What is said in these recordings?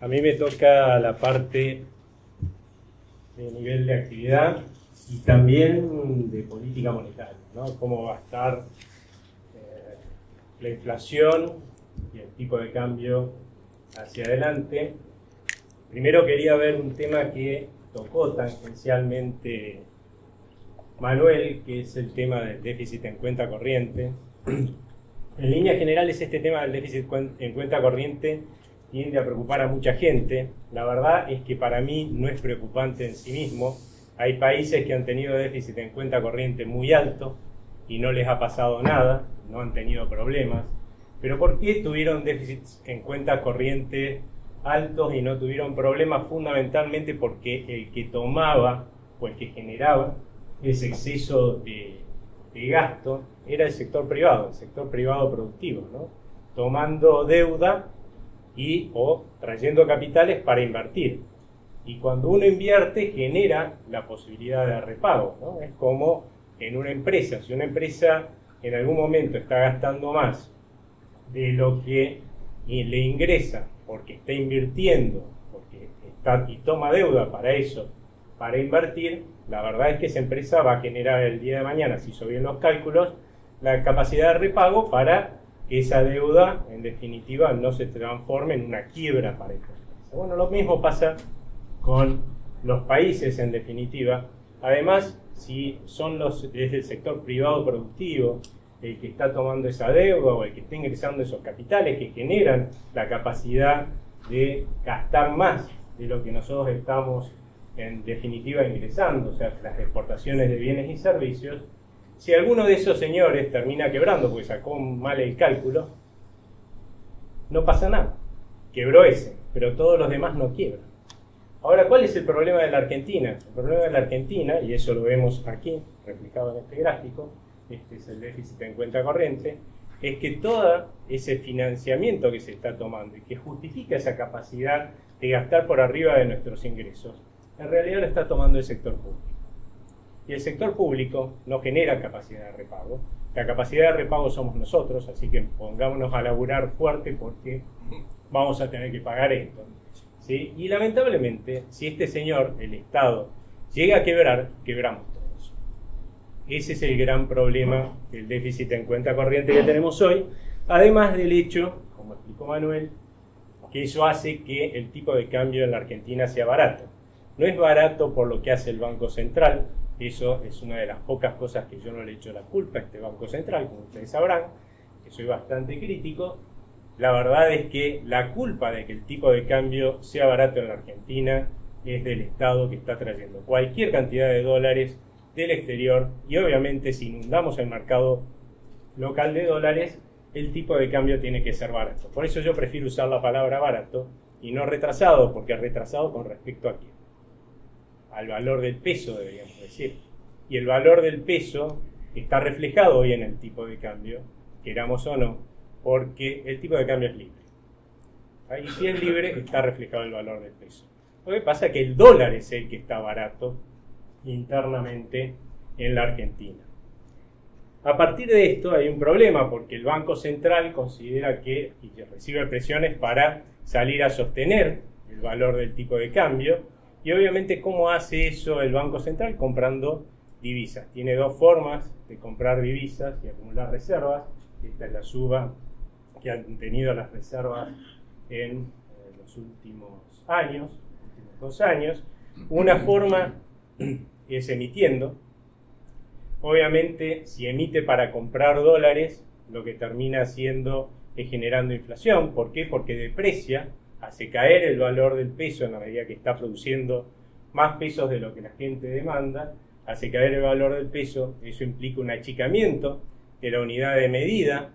A mí me toca la parte de nivel de actividad y también de política monetaria, ¿no? Cómo va a estar la inflación y el tipo de cambio hacia adelante. Primero quería ver un tema que tocó tangencialmente Manuel, que es el tema del déficit en cuenta corriente. En líneas generales, este tema del déficit en cuenta corriente tiende a preocupar a mucha gente. La verdad es que para mí no es preocupante en sí mismo. Hay países que han tenido déficit en cuenta corriente muy alto y no les ha pasado nada, no han tenido problemas. Pero ¿por qué tuvieron déficits en cuenta corriente altos y no tuvieron problemas? Fundamentalmente porque el que tomaba o el que generaba ese exceso de gasto era el sector privado productivo, ¿no? Tomando deuda o trayendo capitales para invertir. Y cuando uno invierte genera la posibilidad de repago, ¿no? Es como en una empresa. Si una empresa en algún momento está gastando más de lo que le ingresa porque está invirtiendo, y toma deuda para eso, para invertir, la verdad es que esa empresa va a generar el día de mañana, si hizo bien los cálculos, la capacidad de repago para que esa deuda, en definitiva, no se transforme en una quiebra para esta empresa. Bueno, lo mismo pasa con los países, en definitiva. Además, si es el sector privado productivo el que está tomando esa deuda o el que está ingresando esos capitales que generan la capacidad de gastar más de lo que nosotros estamos en definitiva ingresando, o sea, las exportaciones de bienes y servicios. Si alguno de esos señores termina quebrando porque sacó mal el cálculo, no pasa nada, quebró ese, pero todos los demás no quiebran. Ahora, ¿cuál es el problema de la Argentina? El problema de la Argentina, y eso lo vemos aquí, reflejado en este gráfico, este es el déficit en cuenta corriente, es que todo ese financiamiento que se está tomando y que justifica esa capacidad de gastar por arriba de nuestros ingresos, en realidad lo está tomando el sector público. Y el sector público no genera capacidad de repago. La capacidad de repago somos nosotros, así que pongámonos a laburar fuerte porque vamos a tener que pagar esto, ¿sí? Y lamentablemente, si este señor, el Estado, llega a quebrar, quebramos todos. Ese es el gran problema del déficit en cuenta corriente que tenemos hoy, además del hecho, como explicó Manuel, que eso hace que el tipo de cambio en la Argentina sea barato. No es barato por lo que hace el Banco Central, eso es una de las pocas cosas que yo no le echo la culpa a este Banco Central, como ustedes sabrán, que soy bastante crítico. La verdad es que la culpa de que el tipo de cambio sea barato en la Argentina es del Estado, que está trayendo cualquier cantidad de dólares del exterior, y obviamente si inundamos el mercado local de dólares, el tipo de cambio tiene que ser barato. Por eso yo prefiero usar la palabra barato y no retrasado, porque retrasado con respecto a quién, al valor del peso, deberíamos decir. Y el valor del peso está reflejado hoy en el tipo de cambio, queramos o no, porque el tipo de cambio es libre. Y si es libre, está reflejado el valor del peso. Lo que pasa es que el dólar es el que está barato internamente en la Argentina. A partir de esto hay un problema, porque el Banco Central considera que recibe presiones para salir a sostener el valor del tipo de cambio. Y obviamente, ¿cómo hace eso el Banco Central? Comprando divisas. Tiene dos formas de comprar divisas y acumular reservas. Esta es la suba que han tenido las reservas en los últimos años, últimos 2 años. Una forma es emitiendo. Obviamente, si emite para comprar dólares, lo que termina haciendo es generando inflación. ¿Por qué? Porque deprecia, hace caer el valor del peso en la medida que está produciendo más pesos de lo que la gente demanda, hace caer el valor del peso, eso implica un achicamiento de la unidad de medida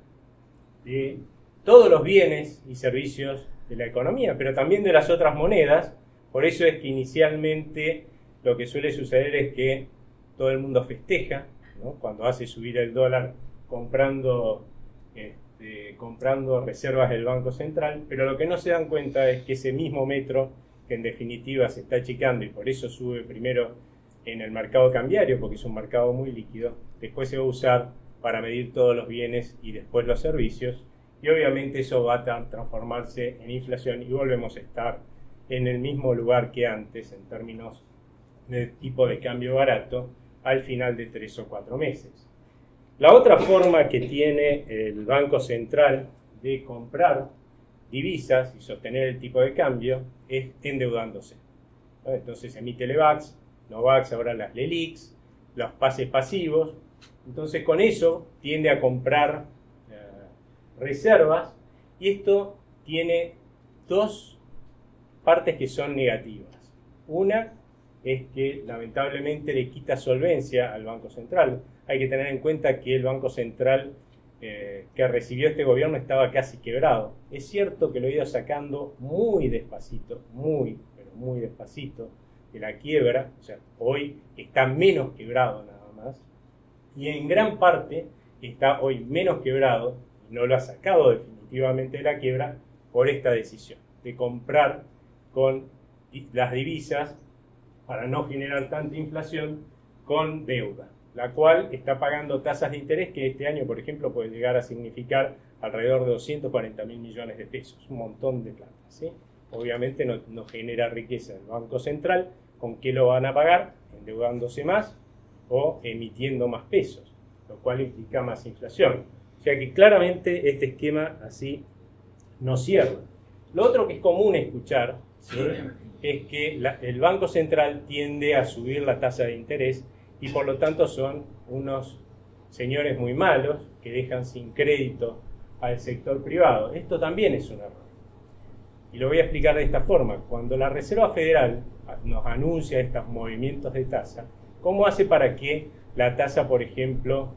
de todos los bienes y servicios de la economía, pero también de las otras monedas. Por eso es que inicialmente lo que suele suceder es que todo el mundo festeja, ¿no?, cuando hace subir el dólar comprando reservas del Banco Central, pero lo que no se dan cuenta es que ese mismo metro, que en definitiva se está achicando y por eso sube primero en el mercado cambiario, porque es un mercado muy líquido, después se va a usar para medir todos los bienes y después los servicios, y obviamente eso va a transformarse en inflación y volvemos a estar en el mismo lugar que antes en términos de tipo de cambio barato al final de 3 o 4 meses. La otra forma que tiene el Banco Central de comprar divisas y sostener el tipo de cambio es endeudándose. Entonces emite LEVAX, NOVAX, ahora las LELIQs, los pases pasivos. Entonces con eso tiende a comprar reservas, y esto tiene dos partes que son negativas. Una es que lamentablemente le quita solvencia al Banco Central. Hay que tener en cuenta que el Banco Central que recibió este gobierno estaba casi quebrado. Es cierto que lo ha ido sacando muy despacito, pero muy despacito de la quiebra. O sea, hoy está menos quebrado nada más, y en gran parte está hoy menos quebrado, y no lo ha sacado definitivamente de la quiebra por esta decisión de comprar con las divisas para no generar tanta inflación con deuda, la cual está pagando tasas de interés que este año, por ejemplo, puede llegar a significar alrededor de 240.000 millones de pesos, un montón de plata, ¿sí? Obviamente no genera riqueza el Banco Central. ¿Con qué lo van a pagar? Endeudándose más o emitiendo más pesos, lo cual implica más inflación. O sea que claramente este esquema así no cierra. Lo otro que es común escuchar, ¿sí?, es que el Banco Central tiende a subir la tasa de interés y por lo tanto son unos señores muy malos que dejan sin crédito al sector privado. Esto también es un error. Y lo voy a explicar de esta forma. Cuando la Reserva Federal nos anuncia estos movimientos de tasa, ¿cómo hace para que la tasa, por ejemplo,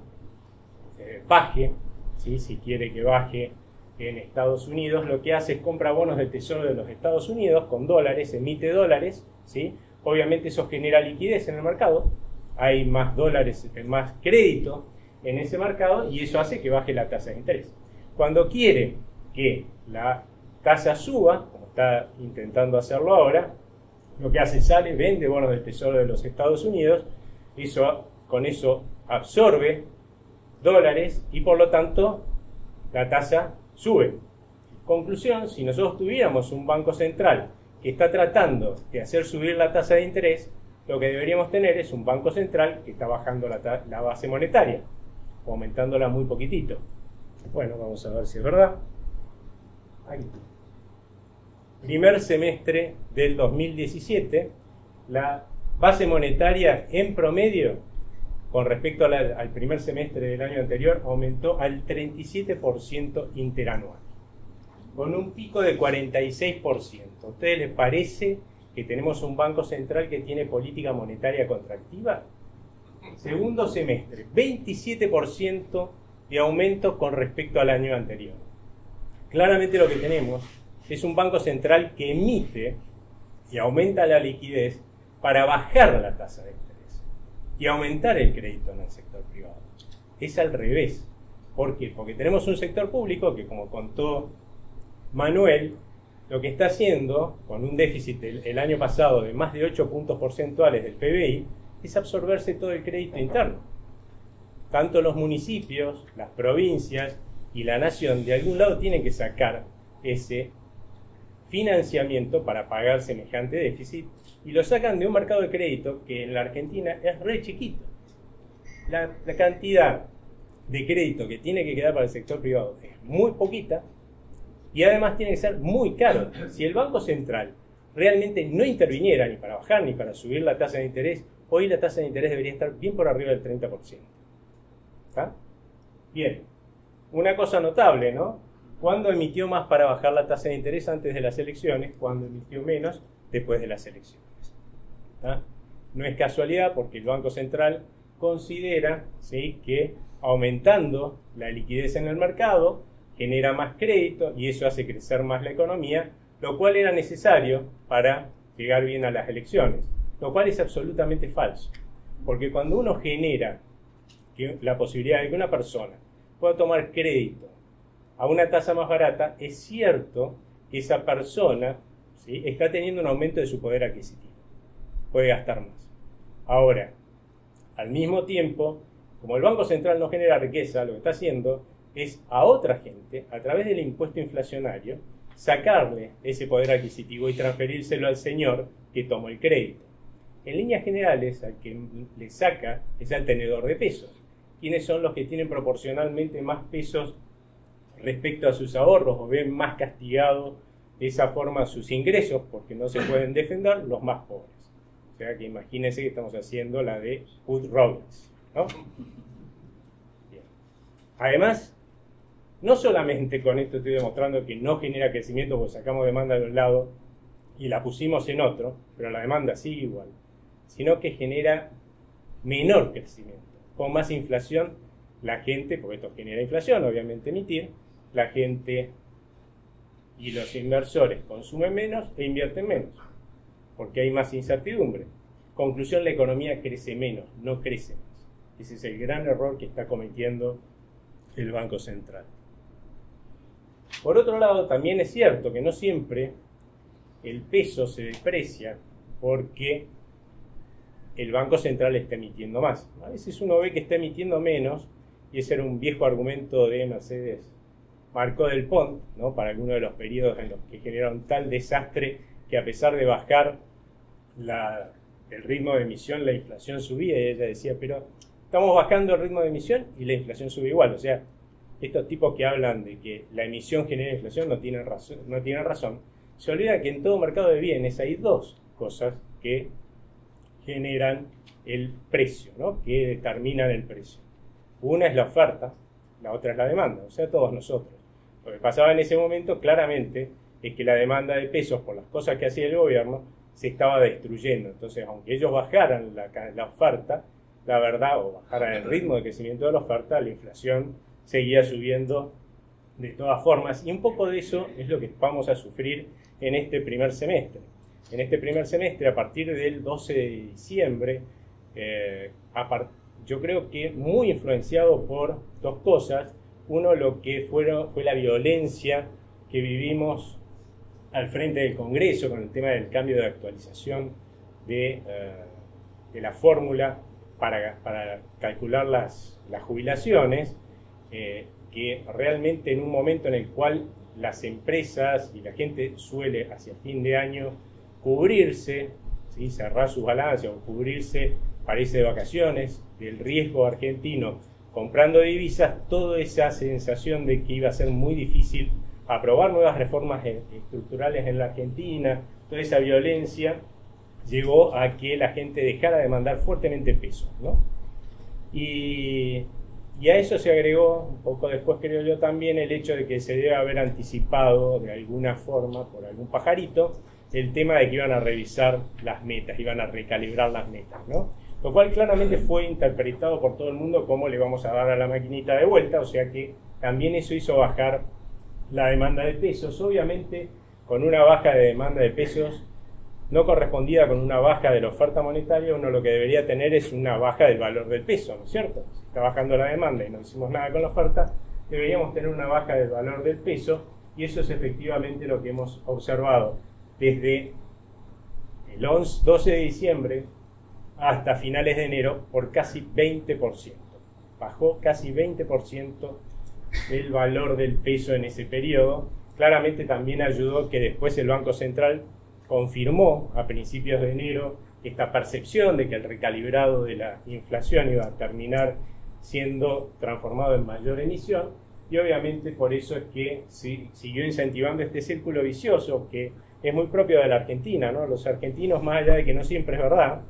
baje? ¿Sí? Si quiere que baje en Estados Unidos, lo que hace es compra bonos del Tesoro de los Estados Unidos con dólares, emite dólares, ¿sí? Obviamente eso genera liquidez en el mercado, hay más dólares, más crédito en ese mercado, y eso hace que baje la tasa de interés. Cuando quiere que la tasa suba, como está intentando hacerlo ahora, lo que hace sale, vende bonos del Tesoro de los Estados Unidos, con eso absorbe dólares y por lo tanto la tasa sube. Conclusión: si nosotros tuviéramos un banco central que está tratando de hacer subir la tasa de interés, lo que deberíamos tener es un banco central que está bajando la base monetaria, o aumentándola muy poquitito. Bueno, vamos a ver si es verdad. Aquí. Primer semestre del 2017, la base monetaria en promedio, con respecto al primer semestre del año anterior, aumentó al 37% interanual, con un pico de 46%. ¿A ustedes les parece que tenemos un Banco Central que tiene política monetaria contractiva? Segundo semestre, 27% de aumento con respecto al año anterior. Claramente lo que tenemos es un Banco Central que emite y aumenta la liquidez para bajar la tasa de interés y aumentar el crédito en el sector privado. Es al revés. ¿Por qué? Porque tenemos un sector público que, como contó Manuel, lo que está haciendo con un déficit el año pasado de más de 8 puntos porcentuales del PBI es absorberse todo el crédito interno. Tanto los municipios, las provincias y la nación de algún lado tienen que sacar ese financiamiento para pagar semejante déficit, y lo sacan de un mercado de crédito que en la Argentina es re chiquito. La cantidad de crédito que tiene que quedar para el sector privado es muy poquita, y además tiene que ser muy caro. Si el Banco Central realmente no interviniera ni para bajar ni para subir la tasa de interés, hoy la tasa de interés debería estar bien por arriba del 30%. ¿Está? Bien. Una cosa notable, ¿no? ¿Cuándo emitió más para bajar la tasa de interés? Antes de las elecciones. ¿Cuándo emitió menos? Después de las elecciones. ¿Está? No es casualidad, porque el Banco Central considera, ¿sí?, que aumentando la liquidez en el mercado genera más crédito y eso hace crecer más la economía, lo cual era necesario para llegar bien a las elecciones, lo cual es absolutamente falso, porque cuando uno genera la posibilidad de que una persona pueda tomar crédito a una tasa más barata, es cierto que esa persona, ¿sí?, está teniendo un aumento de su poder adquisitivo, puede gastar más. Ahora, al mismo tiempo, como el Banco Central no genera riqueza, lo que está haciendo es a otra gente, a través del impuesto inflacionario, sacarle ese poder adquisitivo y transferírselo al señor que tomó el crédito. En líneas generales, al que le saca es al tenedor de pesos. ¿Quiénes son los que tienen proporcionalmente más pesos respecto a sus ahorros o ven más castigado de esa forma sus ingresos porque no se pueden defender? Los más pobres. O sea que imagínense que estamos haciendo la de Hood Rollins, ¿no? Bien. Además, no solamente con esto estoy demostrando que no genera crecimiento porque sacamos demanda de un lado y la pusimos en otro, pero la demanda sigue igual, sino que genera menor crecimiento. Con más inflación, la gente, porque esto genera inflación, obviamente emitir, la gente y los inversores consumen menos e invierten menos, porque hay más incertidumbre. Conclusión, la economía crece menos, no crece más. Ese es el gran error que está cometiendo el Banco Central. Por otro lado, también es cierto que no siempre el peso se deprecia porque el Banco Central está emitiendo más. A veces uno ve que está emitiendo menos, y ese era un viejo argumento de Mercedes Marcó del Pont, ¿no? Para algunos de los periodos en los que generaron tal desastre que a pesar de bajar el ritmo de emisión, la inflación subía, y ella decía, pero estamos bajando el ritmo de emisión y la inflación sube igual. O sea, estos tipos que hablan de que la emisión genera inflación no tienen razón. Se olvida que en todo mercado de bienes hay dos cosas que generan el precio, ¿no? Que determinan el precio. Una es la oferta, la otra es la demanda, o sea, todos nosotros. Lo que pasaba en ese momento claramente es que la demanda de pesos por las cosas que hacía el gobierno se estaba destruyendo. Entonces, aunque ellos bajaran la oferta, la verdad, o bajaran el ritmo de crecimiento de la oferta, la inflación seguía subiendo de todas formas. Y un poco de eso es lo que vamos a sufrir en este primer semestre. En este primer semestre, a partir del 12 de diciembre, yo creo que muy influenciado por dos cosas. Uno, lo que fue la violencia que vivimos al frente del Congreso con el tema del cambio de actualización de la fórmula para calcular las jubilaciones, que realmente en un momento en el cual las empresas y la gente suele hacia fin de año cubrirse, ¿sí? Cerrar sus balances o cubrirse para irse de vacaciones, del riesgo argentino comprando divisas, toda esa sensación de que iba a ser muy difícil aprobar nuevas reformas estructurales en la Argentina, toda esa violencia llevó a que la gente dejara de mandar fuertemente pesos, ¿no? Y a eso se agregó, un poco después creo yo también, el hecho de que se debe haber anticipado de alguna forma, por algún pajarito, el tema de que iban a revisar las metas, iban a recalibrar las metas, ¿no? Lo cual claramente fue interpretado por todo el mundo como le vamos a dar a la maquinita de vuelta, o sea que también eso hizo bajar la demanda de pesos, obviamente con una baja de demanda de pesos no correspondida con una baja de la oferta monetaria. Uno lo que debería tener es una baja del valor del peso, ¿no es cierto? Si está bajando la demanda y no hicimos nada con la oferta, deberíamos tener una baja del valor del peso, y eso es efectivamente lo que hemos observado desde el 12 de diciembre hasta finales de enero por casi 20%. Bajó casi 20% el valor del peso en ese periodo. Claramente también ayudó que después el Banco Central confirmó a principios de enero esta percepción de que el recalibrado de la inflación iba a terminar siendo transformado en mayor emisión, y obviamente por eso es que siguió incentivando este círculo vicioso que es muy propio de la Argentina, ¿no? Los argentinos, más allá de que no siempre es verdad,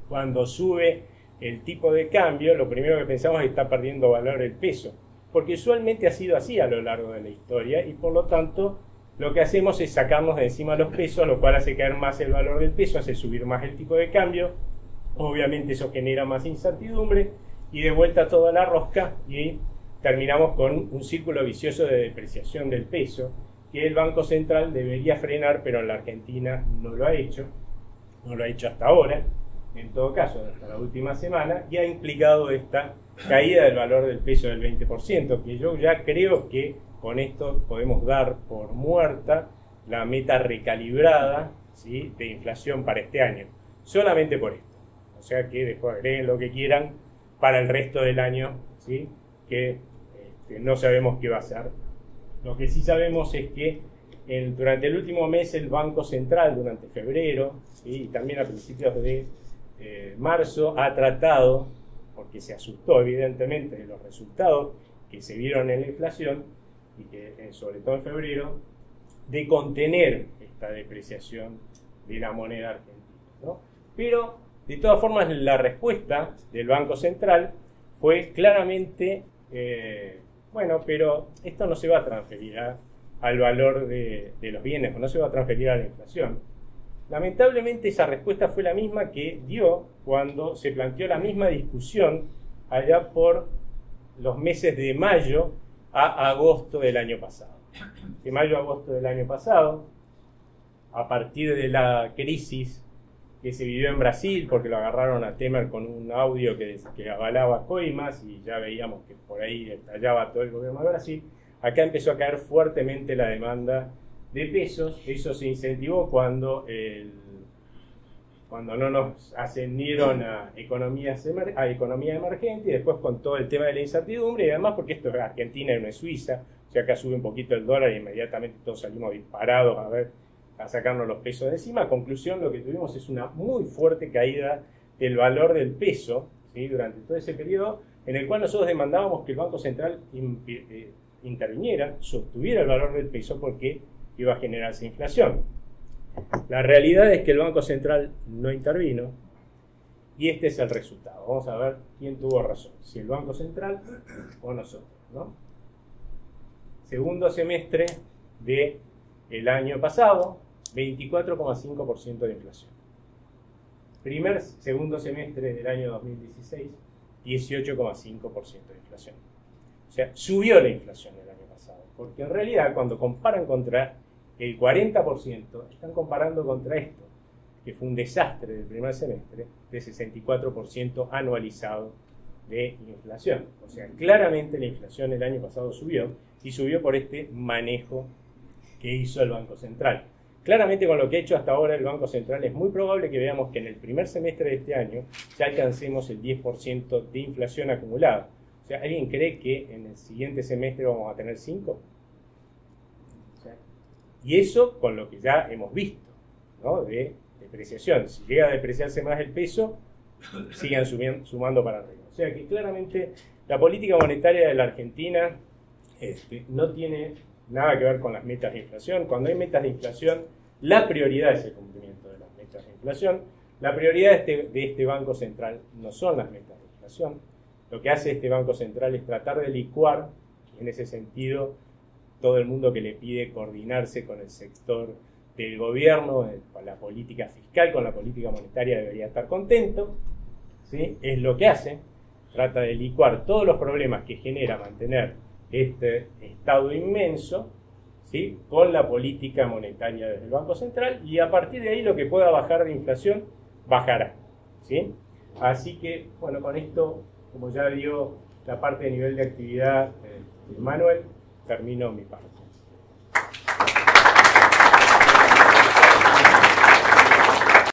cuando sube el tipo de cambio, lo primero que pensamos es que está perdiendo valor el peso, porque usualmente ha sido así a lo largo de la historia, y por lo tanto lo que hacemos es sacarnos de encima los pesos, lo cual hace caer más el valor del peso, hace subir más el tipo de cambio. Obviamente eso genera más incertidumbre y de vuelta toda la rosca, y terminamos con un círculo vicioso de depreciación del peso que el Banco Central debería frenar, pero en la Argentina no lo ha hecho hasta ahora, en todo caso hasta la última semana, y ha implicado esta caída del valor del peso del 20%, que yo ya creo que con esto podemos dar por muerta la meta recalibrada, ¿sí?, de inflación para este año, solamente por esto. O sea que después agreguen lo que quieran para el resto del año, ¿sí?, que no sabemos qué va a ser. Lo que sí sabemos es que Durante el último mes el Banco Central, durante febrero, ¿sí? Y también a principios de marzo, ha tratado, porque se asustó evidentemente de los resultados que se vieron en la inflación, y que sobre todo en febrero, de contener esta depreciación de la moneda argentina, ¿no? Pero, de todas formas, la respuesta del Banco Central fue claramente, bueno, pero esto no se va a transferir al valor de los bienes, o no se va a transferir a la inflación. Lamentablemente esa respuesta fue la misma que dio cuando se planteó la misma discusión allá por los meses de mayo a agosto del año pasado. De mayo a agosto del año pasado, a partir de la crisis que se vivió en Brasil, porque lo agarraron a Temer con un audio que avalaba coimas, y ya veíamos que por ahí estallaba todo el gobierno de Brasil, acá empezó a caer fuertemente la demanda de pesos. Eso se incentivó cuando no nos ascendieron a economía emergente, y después con todo el tema de la incertidumbre, y además porque esto es Argentina y no es Suiza. O sea, acá sube un poquito el dólar y inmediatamente todos salimos disparados a sacarnos los pesos de encima. Conclusión, lo que tuvimos es una muy fuerte caída del valor del peso, ¿sí? Durante todo ese periodo, en el cual nosotros demandábamos que el Banco Central interviniera, sostuviera el valor del peso, porque iba a generarse inflación. La realidad es que el Banco Central no intervino, y este es el resultado. Vamos a ver quién tuvo razón, si el Banco Central o nosotros, ¿no? Segundo semestre del año pasado, 24,5% de inflación. Segundo semestre del año 2016, 18,5% de inflación. O sea, subió la inflación el año pasado, porque en realidad cuando comparan contra el 40%, están comparando contra esto, que fue un desastre del primer semestre, de 64% anualizado de inflación. O sea, claramente la inflación el año pasado subió, y subió por este manejo que hizo el Banco Central. Claramente, con lo que ha hecho hasta ahora el Banco Central, es muy probable que veamos que en el primer semestre de este año ya alcancemos el 10% de inflación acumulada. O sea, ¿alguien cree que en el siguiente semestre vamos a tener 5%? O sea, y eso con lo que ya hemos visto, ¿no? De depreciación. Si llega a depreciarse más el peso, sigan sumando para arriba. O sea que claramente la política monetaria de la Argentina no tiene nada que ver con las metas de inflación. Cuando hay metas de inflación, la prioridad es el cumplimiento de las metas de inflación. La prioridad de este Banco Central no son las metas de inflación. Lo que hace este Banco Central es tratar de licuar, en ese sentido, todo el mundo que le pide coordinarse con el sector del gobierno, con la política fiscal, con la política monetaria, debería estar contento, ¿sí? Es lo que hace. Trata de licuar todos los problemas que genera mantener este Estado inmenso, ¿sí? Con la política monetaria desde el Banco Central, y a partir de ahí lo que pueda bajar de inflación, bajará, ¿sí? Así que, bueno, con esto, como ya dio la parte de nivel de actividad Manuel, termino mi parte.